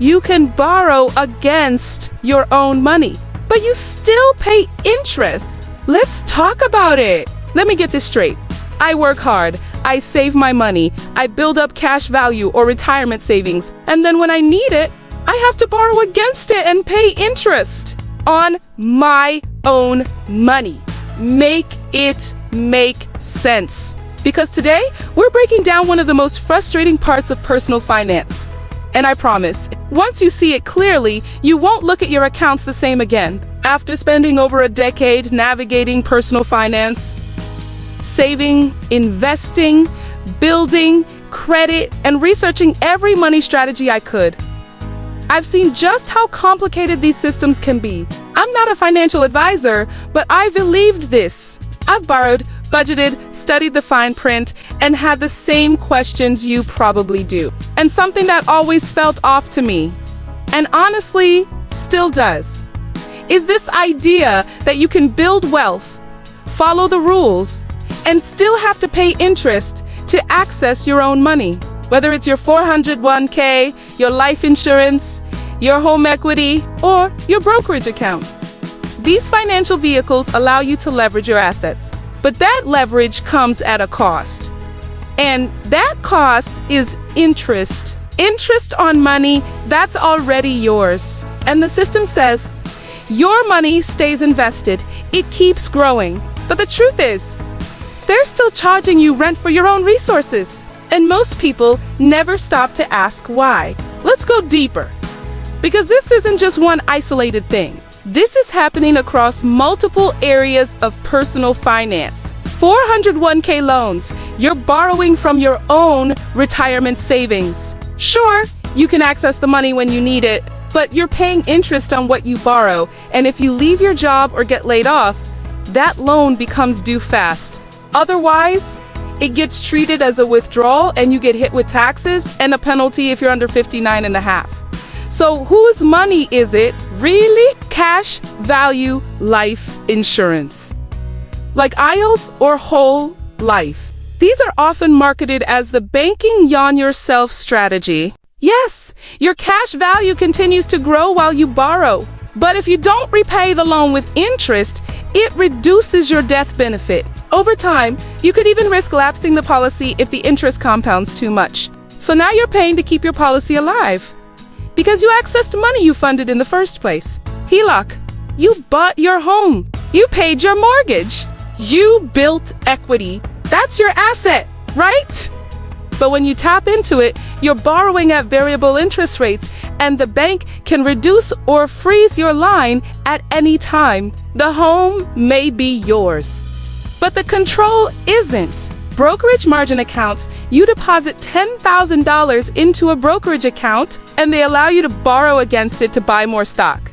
You can borrow against your own money, but you still pay interest. Let's talk about it. Let me get this straight. I work hard, I save my money, I build up cash value or retirement savings, and then when I need it, I have to borrow against it and pay interest on my own money. Make it make sense. Because today, we're breaking down one of the most frustrating parts of personal finance. And I promise, once you see it clearly, you won't look at your accounts the same again. After spending over a decade navigating personal finance, saving, investing, building, credit, and researching every money strategy I could, I've seen just how complicated these systems can be. I'm not a financial advisor, but I believed this. I've borrowed, budgeted, studied the fine print, and had the same questions you probably do. And something that always felt off to me, and honestly, still does, is this idea that you can build wealth, follow the rules, and still have to pay interest to access your own money. Whether it's your 401k, your life insurance, your home equity, or your brokerage account. These financial vehicles allow you to leverage your assets, but that leverage comes at a cost. And that cost is interest. Interest on money that's already yours. And the system says, your money stays invested, it keeps growing. But the truth is, they're still charging you rent for your own resources. And most people never stop to ask why. Let's go deeper. Because this isn't just one isolated thing. This is happening across multiple areas of personal finance. 401k loans. You're borrowing from your own retirement savings. Sure, you can access the money when you need it, but you're paying interest on what you borrow. And if you leave your job or get laid off, that loan becomes due fast. Otherwise, it gets treated as a withdrawal and you get hit with taxes and a penalty if you're under 59 and a half. So whose money is it really? Cash value life insurance. Like IOS or whole life. These are often marketed as the banking yawn yourself strategy. Yes, your cash value continues to grow while you borrow. But if you don't repay the loan with interest, it reduces your death benefit. Over time, you could even risk lapsing the policy if the interest compounds too much. So now you're paying to keep your policy alive. Because you accessed money you funded in the first place. HELOC. You bought your home. You paid your mortgage. You built equity. That's your asset, right? But when you tap into it, you're borrowing at variable interest rates, and the bank can reduce or freeze your line at any time. The home may be yours, but the control isn't. Brokerage margin accounts, you deposit $10,000 into a brokerage account, and they allow you to borrow against it to buy more stock.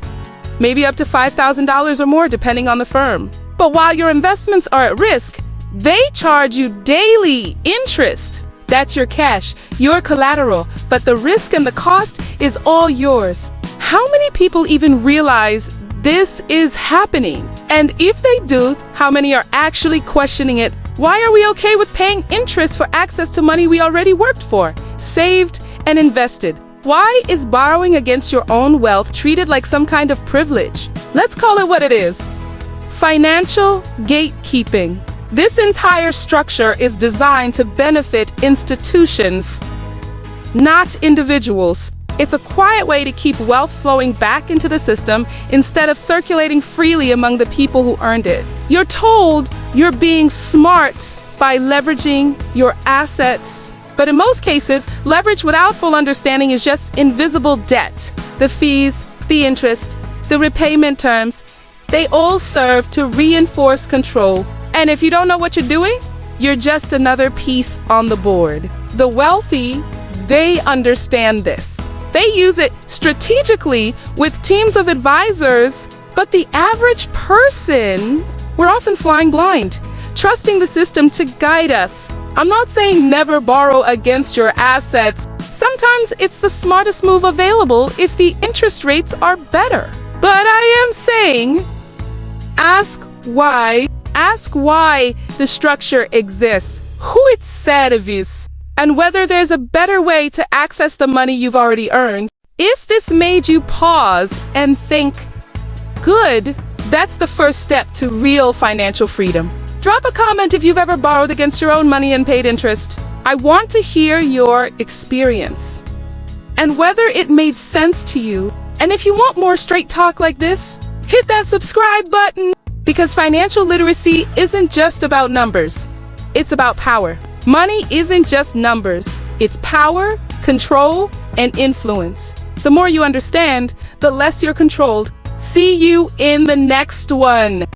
Maybe up to $5,000 or more, depending on the firm. But while your investments are at risk, they charge you daily interest. That's your cash, your collateral, but the risk and the cost is all yours. How many people even realize this is happening? And if they do, how many are actually questioning it? Why are we okay with paying interest for access to money we already worked for, saved, and invested? Why is borrowing against your own wealth treated like some kind of privilege? Let's call it what it is. Financial gatekeeping. This entire structure is designed to benefit institutions, not individuals. It's a quiet way to keep wealth flowing back into the system instead of circulating freely among the people who earned it. You're told you're being smart by leveraging your assets. But in most cases, leverage without full understanding is just invisible debt. The fees, the interest, the repayment terms, they all serve to reinforce control. And if you don't know what you're doing, you're just another piece on the board. The wealthy, they understand this. They use it strategically with teams of advisors, but the average person, we're often flying blind, trusting the system to guide us. I'm not saying never borrow against your assets. Sometimes it's the smartest move available if the interest rates are better. But I am saying, ask why. Ask why the structure exists, who it services, and whether there's a better way to access the money you've already earned. If this made you pause and think, good, that's the first step to real financial freedom. Drop a comment if you've ever borrowed against your own money and paid interest. I want to hear your experience and whether it made sense to you. And if you want more straight talk like this, hit that subscribe button, because financial literacy isn't just about numbers. It's about power. Money isn't just numbers. It's power, control, and influence. The more you understand, the less you're controlled. See you in the next one.